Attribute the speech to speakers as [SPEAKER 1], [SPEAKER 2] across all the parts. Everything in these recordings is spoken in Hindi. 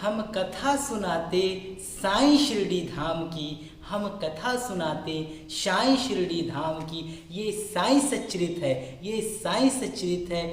[SPEAKER 1] हम कथा सुनाते साईं शिरडी धाम की, हम कथा सुनाते साईं शिरडी धाम की। ये साईं सच्चरित है, ये साईं सच्चरित है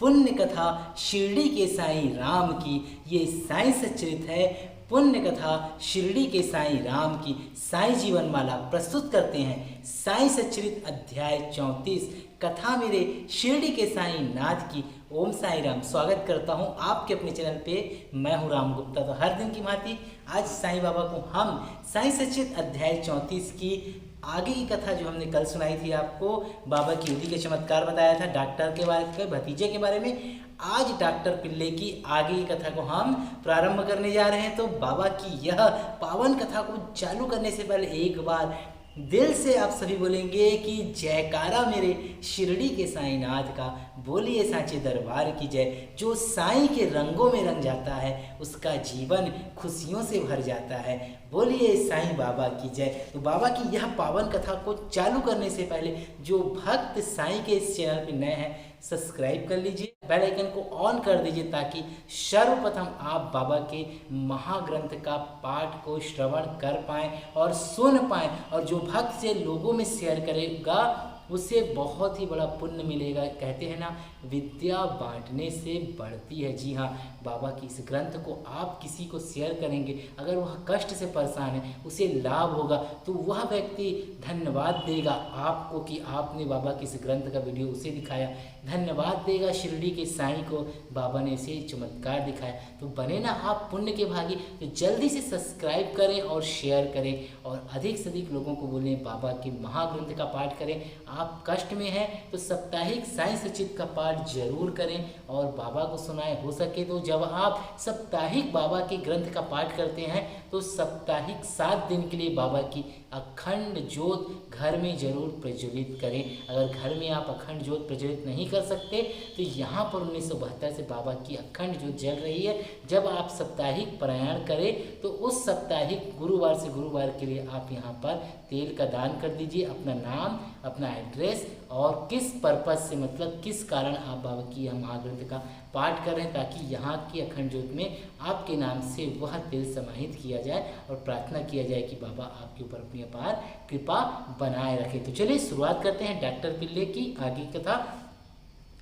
[SPEAKER 1] पुण्य कथा शिरडी के साईं राम की। ये साईं सच्चरित है पुण्य कथा शिरडी के साईं राम की। साईं जीवन माला प्रस्तुत करते हैं साईं सच्चरित अध्याय 34 कथा मेरे शिरडी के साईं नाथ की। ओम साईं राम। स्वागत करता हूं आपके अपने चैनल पे। मैं हूं राम गुप्ता। तो हर दिन की भांति आज साईं बाबा को हम साईं सच्चरित अध्याय 34 की आगे की कथा जो हमने कल सुनाई थी आपको, बाबा की उदी के चमत्कार बताया था, डॉक्टर के बारे में, भतीजे के बारे में। आज डॉक्टर पिल्ले की आगे की कथा को हम प्रारंभ करने जा रहे हैं। तो बाबा की यह पावन कथा को चालू करने से पहले एक बार दिल से आप सभी बोलेंगे कि जयकारा मेरे शिरडी के साईंनाथ का, बोलिए सांचे दरबार की जय। जो साईं के रंगों में रंग जाता है उसका जीवन खुशियों से भर जाता है। बोलिए साईं बाबा की जय। तो बाबा की यह पावन कथा को चालू करने से पहले जो भक्त साईं के इस चैनल पर नए हैं सब्सक्राइब कर लीजिए, बेल आइकन को ऑन कर दीजिए ताकि सर्वप्रथम आप बाबा के महाग्रंथ का पाठ को श्रवण कर पाएं और सुन पाएं। और जो भक्त से लोगों में शेयर करेगा उसे बहुत ही बड़ा पुण्य मिलेगा। कहते हैं ना, विद्या बांटने से बढ़ती है। जी हाँ, बाबा की इस ग्रंथ को आप किसी को शेयर करेंगे, अगर वह कष्ट से परेशान है, उसे लाभ होगा, तो वह व्यक्ति धन्यवाद देगा आपको कि आपने बाबा के इस ग्रंथ का वीडियो उसे दिखाया। धन्यवाद देगा शिरडी के साईं को, बाबा ने इसे चमत्कार दिखाया। तो बने ना आप पुण्य के भागी। तो जल्दी से सब्सक्राइब करें और शेयर करें और अधिक से अधिक लोगों को बोलें बाबा के महाग्रंथ का पाठ करें। आप कष्ट में हैं तो साप्ताहिक साईं सच्चित का पाठ जरूर करें और बाबा को सुनाएं। हो सके तो जब आप साप्ताहिक बाबा के ग्रंथ का पाठ करते हैं तो साप्ताहिक 7 दिन के लिए बाबा की अखंड ज्योत घर में जरूर प्रज्वलित करें। अगर घर में आप अखंड ज्योत प्रज्वलित नहीं कर सकते तो यहाँ पर 1972 से बाबा की अखंड ज्योत जल रही है। जब आप साप्ताहिक पारायण करें तो उस साप्ताहिक गुरुवार से गुरुवार के लिए आप यहाँ पर तेल का दान कर दीजिए। अपना नाम, अपना एड्रेस और किस पर्पज से, मतलब किस कारण आप बाबा की यह महाग्रंथ का पाठ कर रहे हैं, ताकि यहाँ की अखंड ज्योत में आपके नाम से वह तेल समाहित किया जाए और प्रार्थना किया जाए कि बाबा आपके ऊपर अपनी अपार कृपा बनाए रखे। तो चलिए शुरुआत करते हैं डॉक्टर पिल्ले की आगे कथा।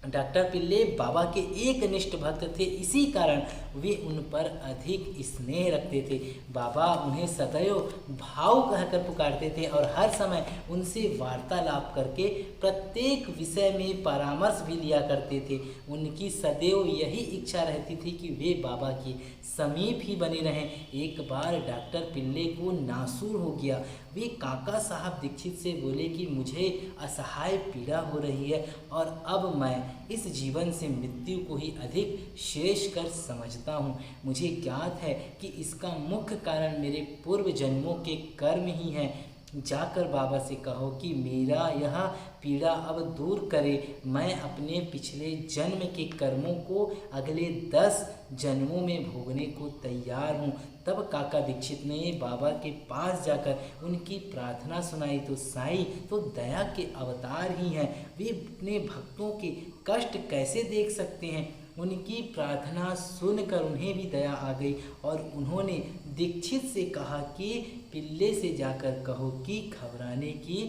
[SPEAKER 1] डॉक्टर पिल्ले बाबा के एक निष्ठ भक्त थे, इसी कारण वे उन पर अधिक स्नेह रखते थे। बाबा उन्हें सदैव भाव कहकर पुकारते थे और हर समय उनसे वार्तालाप करके प्रत्येक विषय में परामर्श भी लिया करते थे। उनकी सदैव यही इच्छा रहती थी कि वे बाबा के समीप ही बने रहें। एक बार डॉक्टर पिल्ले को नासूर हो गया। वे काका साहब दीक्षित से बोले कि मुझे असहाय पीड़ा हो रही है और अब मैं इस जीवन से मृत्यु को ही अधिक शेष कर समझता हूँ। मुझे ज्ञात है कि इसका मुख्य कारण मेरे पूर्व जन्मों के कर्म ही हैं। जाकर बाबा से कहो कि मेरा यह पीड़ा अब दूर करे। मैं अपने पिछले जन्म के कर्मों को अगले 10 जन्मों में भोगने को तैयार हूँ। तब काका दीक्षित ने बाबा के पास जाकर उनकी प्रार्थना सुनाई। तो साईं तो दया के अवतार ही हैं, वे अपने भक्तों के कष्ट कैसे देख सकते हैं। उनकी प्रार्थना सुनकर उन्हें भी दया आ गई और उन्होंने दीक्षित से कहा कि पिल्ले से जाकर कहो कि घबराने की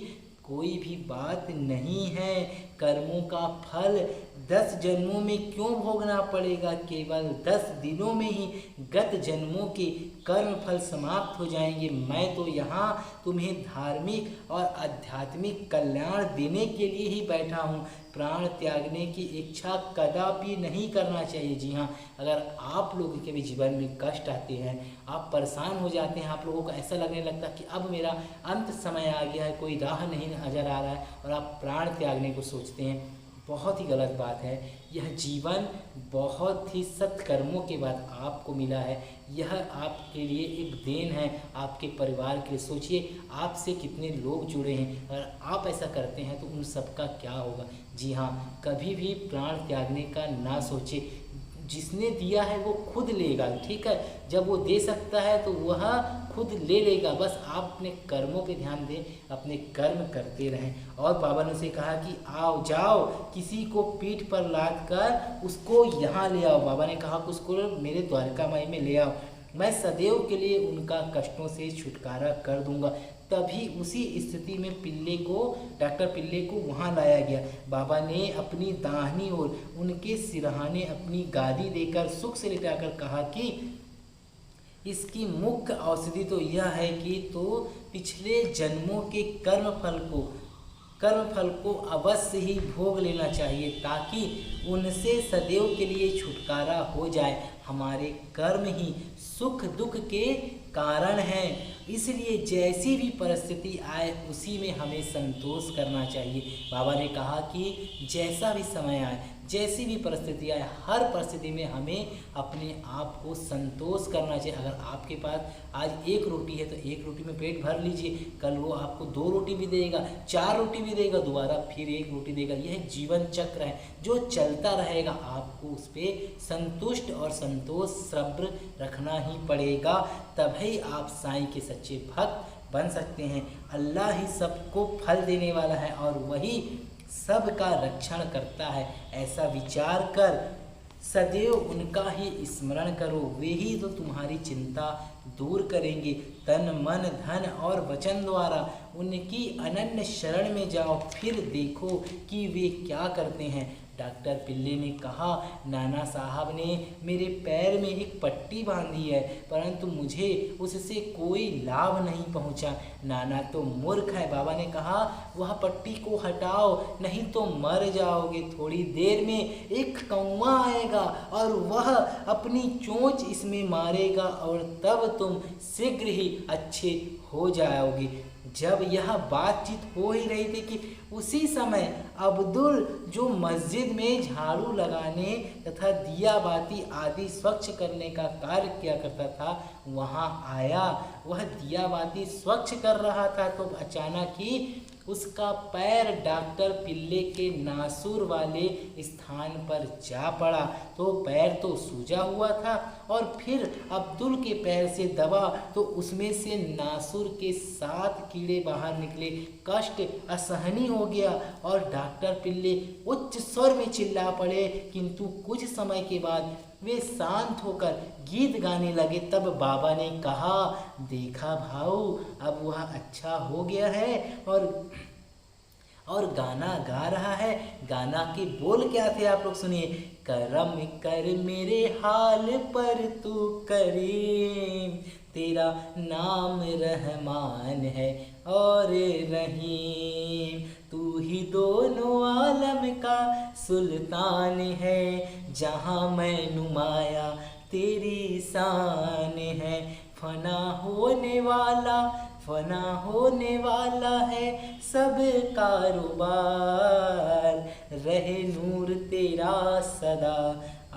[SPEAKER 1] कोई भी बात नहीं है। कर्मों का फल 10 जन्मों में क्यों भोगना पड़ेगा, केवल 10 दिनों में ही गत जन्मों के कर्म फल समाप्त हो जाएंगे। मैं तो यहाँ तुम्हें धार्मिक और आध्यात्मिक कल्याण देने के लिए ही बैठा हूँ। प्राण त्यागने की इच्छा कदापि नहीं करना चाहिए। जी हाँ, अगर आप लोगों के भी जीवन में कष्ट आते हैं, आप परेशान हो जाते हैं, आप लोगों को ऐसा लगने लगता है कि अब मेरा अंत समय आ गया है, कोई राह नहीं नजर आ रहा है और आप प्राण त्यागने को सोचते हैं, बहुत ही गलत बात है। यह जीवन बहुत ही सत्कर्मों के बाद आपको मिला है। यह आपके लिए एक देन है, आपके परिवार के लिए। सोचिए आपसे कितने लोग जुड़े हैं, अगर आप ऐसा करते हैं तो उन सबका क्या होगा। जी हाँ, कभी भी प्राण त्यागने का ना सोचे। जिसने दिया है वो खुद लेगा, ठीक है। जब वो दे सकता है तो वह खुद ले लेगा। बस आप अपने कर्मों पे ध्यान दें, अपने कर्म करते रहें। और बाबा ने उसे कहा कि आओ जाओ, किसी को पीठ पर लाद कर उसको यहाँ ले आओ। बाबा ने कहा कि उसको मेरे द्वारका माई में ले आओ। मैं सदैव के लिए उनका कष्टों से छुटकारा कर दूंगा। तभी उसी स्थिति में डॉक्टर पिल्ले को वहाँ लाया गया। बाबा ने अपनी दाहिनी ओर उनके सिरहाने अपनी गादी देकर सुख से लिटाकर कहा कि इसकी मुख्य औषधि तो यह है कि तो पिछले जन्मों के कर्म फल को अवश्य ही भोग लेना चाहिए, ताकि उनसे सदैव के लिए छुटकारा हो जाए। हमारे कर्म ही सुख दुख के कारण हैं, इसलिए जैसी भी परिस्थिति आए उसी में हमें संतोष करना चाहिए। बाबा ने कहा कि जैसा भी समय आए, जैसी भी परिस्थिति आए, हर परिस्थिति में हमें अपने आप को संतोष करना चाहिए। अगर आपके पास आज 1 रोटी है तो 1 रोटी में पेट भर लीजिए, कल वो आपको 2 रोटी भी देगा, 4 रोटी भी देगा, दोबारा फिर 1 रोटी देगा। यह जीवन चक्र है जो चलता रहेगा। आपको उस पर संतुष्ट और संतोष सब्र रखना ही पड़ेगा, तभी आप साईं के सच्चे भक्त बन सकते हैं। अल्लाह ही सबको फल देने वाला है और वही सबका रक्षण करता है। ऐसा विचार कर सदैव उनका ही स्मरण करो, वे ही तो तुम्हारी चिंता दूर करेंगे। तन मन धन और वचन द्वारा उनकी अनन्य शरण में जाओ, फिर देखो कि वे क्या करते हैं। डॉक्टर पिल्ले ने कहा, नाना साहब ने मेरे पैर में एक पट्टी बांधी है, परंतु मुझे उससे कोई लाभ नहीं पहुंचा। नाना तो मूर्ख है। बाबा ने कहा, वह पट्टी को हटाओ, नहीं तो मर जाओगे। थोड़ी देर में एक कौवा आएगा और वह अपनी चोंच इसमें मारेगा और तब तुम शीघ्र ही अच्छे हो जाओगे। जब यह बातचीत हो ही रही थी कि उसी समय अब्दुल, जो मस्जिद में झाड़ू लगाने तथा दिया बाती आदि स्वच्छ करने का कार्य किया करता था, वहाँ आया। वह दिया बाती स्वच्छ कर रहा था तो अचानक ही उसका पैर डॉक्टर पिल्ले के नासूर वाले स्थान पर जा पड़ा। तो पैर तो सूजा हुआ था और फिर अब्दुल के पैर से दबा तो उसमें से नासूर के 7 कीड़े बाहर निकले। कष्ट असहनीय हो गया और डॉक्टर पिल्ले उच्च स्वर में चिल्ला पड़े, किंतु कुछ समय के बाद वे शांत होकर गीत गाने लगे। तब बाबा ने कहा, देखा भाऊ, अब वह अच्छा हो गया है और गाना गा रहा है। गाना के बोल क्या थे आप लोग सुनिए। करम कर मेरे हाल पर तू करीम, तेरा नाम रहमान है और रहीम, तू ही दोनों आलम का सुल्तान है, जहाँ मैं नुमाया तेरी शान है। फना होने वाला है सब कारोबार, रहे नूर तेरा सदा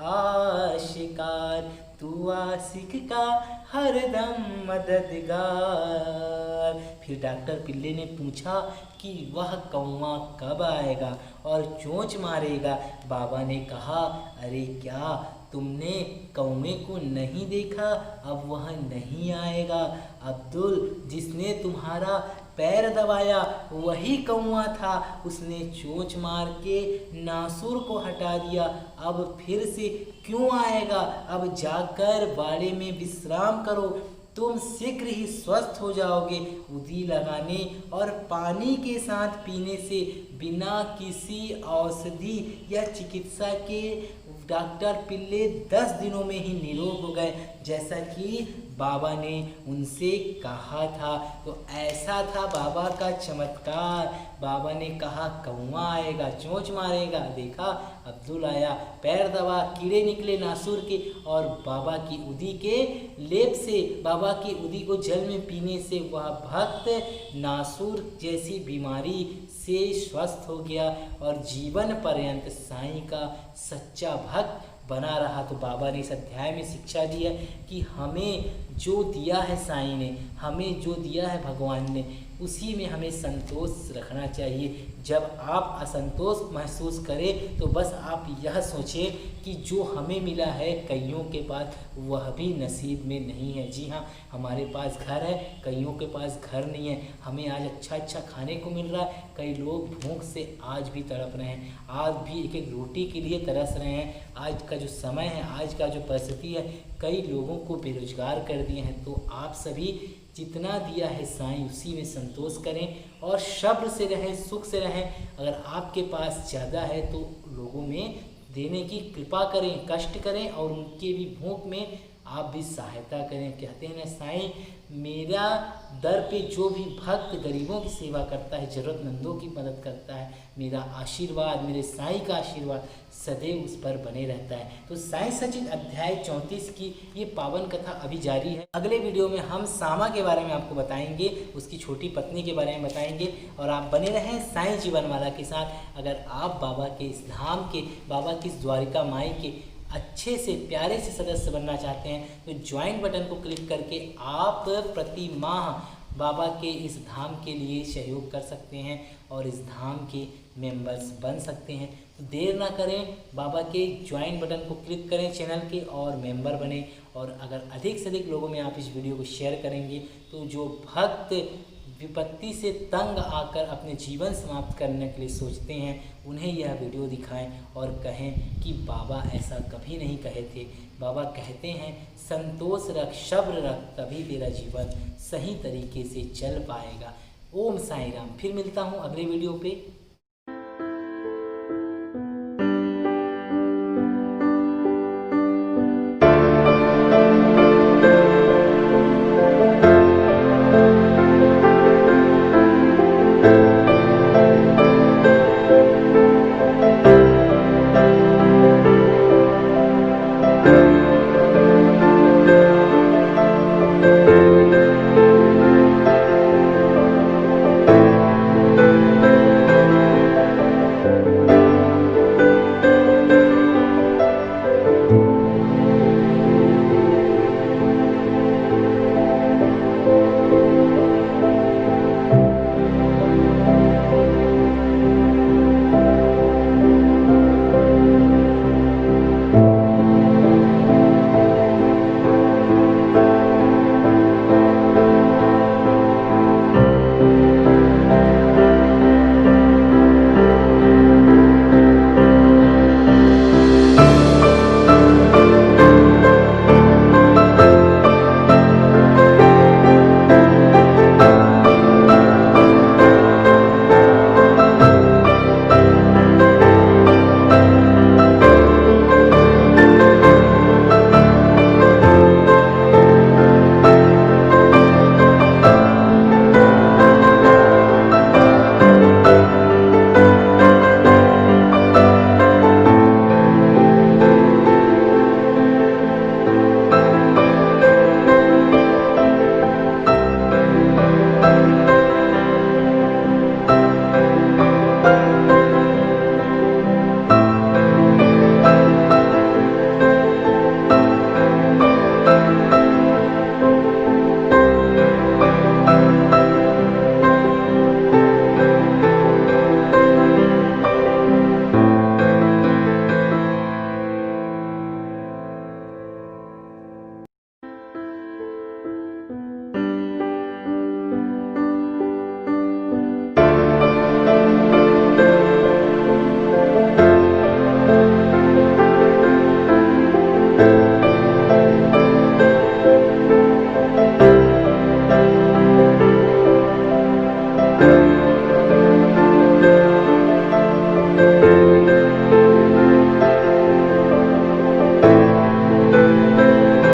[SPEAKER 1] आशिकार, तू आशिक का हरदम मददगार। फिर डॉक्टर पिल्ले ने पूछा कि वह कौवा कब आएगा और चोंच मारेगा। बाबा ने कहा, अरे क्या तुमने कौवे को नहीं देखा? अब वह नहीं आएगा। अब्दुल, जिसने तुम्हारा पैर दबाया वही कौवा था, उसने चोंच मार के नासूर को हटा दिया। अब फिर से क्यों आएगा? अब जाकर बाड़े में विश्राम करो, तुम शीघ्र ही स्वस्थ हो जाओगे। उदी लगाने और पानी के साथ पीने से बिना किसी औषधि या चिकित्सा के डॉक्टर पिल्ले 10 दिनों में ही निरोग हो गए, जैसा कि बाबा ने उनसे कहा था। तो ऐसा था बाबा का चमत्कार। बाबा ने कहा कौवा आएगा, चोंच मारेगा, देखा अब्दुल आया, पैर दबा, कीड़े निकले नासूर के, और बाबा की उदी के लेप से, बाबा की उदी को जल में पीने से वह भक्त नासूर जैसी बीमारी से स्वस्थ हो गया और जीवन पर्यंत साईं का सच्चा भक्त बना रहा। तो बाबा ने इस अध्याय में शिक्षा दी है कि हमें जो दिया है साईं ने, हमें जो दिया है भगवान ने, उसी में हमें संतोष रखना चाहिए। जब आप असंतोष महसूस करें तो बस आप यह सोचें कि जो हमें मिला है कईयों के पास वह भी नसीब में नहीं है। जी हाँ, हमारे पास घर है, कईयों के पास घर नहीं है। हमें आज अच्छा अच्छा खाने को मिल रहा है, कई लोग भूख से आज भी तड़प रहे हैं, आज भी एक एक रोटी के लिए तरस रहे हैं। आज का जो समय है, आज का जो परिस्थिति है, कई लोगों को बेरोजगार कर दिए हैं। तो आप सभी जितना दिया है साईं उसी में संतोष करें और सब्र से रहें, सुख से रहें। अगर आपके पास ज़्यादा है तो लोगों में देने की कृपा करें, कष्ट करें और उनके भी भूख में आप भी सहायता करें। कहते हैं ना, साईं मेरा दर पे जो भी भक्त गरीबों की सेवा करता है, ज़रूरतमंदों की मदद करता है, मेरा आशीर्वाद, मेरे साईं का आशीर्वाद सदैव उस पर बने रहता है। तो साईं सचित अध्याय 34 की ये पावन कथा अभी जारी है। अगले वीडियो में हम सामा के बारे में आपको बताएंगे, उसकी छोटी पत्नी के बारे में बताएंगे। और आप बने रहें साईं जीवनमाला के साथ। अगर आप बाबा के इस धाम के, बाबा की इस द्वारिका माई के अच्छे से प्यारे से सदस्य बनना चाहते हैं तो ज्वाइन बटन को क्लिक करके आप प्रति माह बाबा के इस धाम के लिए सहयोग कर सकते हैं और इस धाम के मेंबर्स बन सकते हैं। तो देर ना करें, बाबा के ज्वाइन बटन को क्लिक करें चैनल के और मेंबर बने। और अगर अधिक से अधिक लोगों में आप इस वीडियो को शेयर करेंगे तो जो भक्त विपत्ति से तंग आकर अपने जीवन समाप्त करने के लिए सोचते हैं उन्हें यह वीडियो दिखाएं और कहें कि बाबा ऐसा कभी नहीं कहे थे। बाबा कहते हैं संतोष रख, सब्र रख, तभी तेरा जीवन सही तरीके से चल पाएगा। ओम साईं राम। फिर मिलता हूँ अगले वीडियो पे।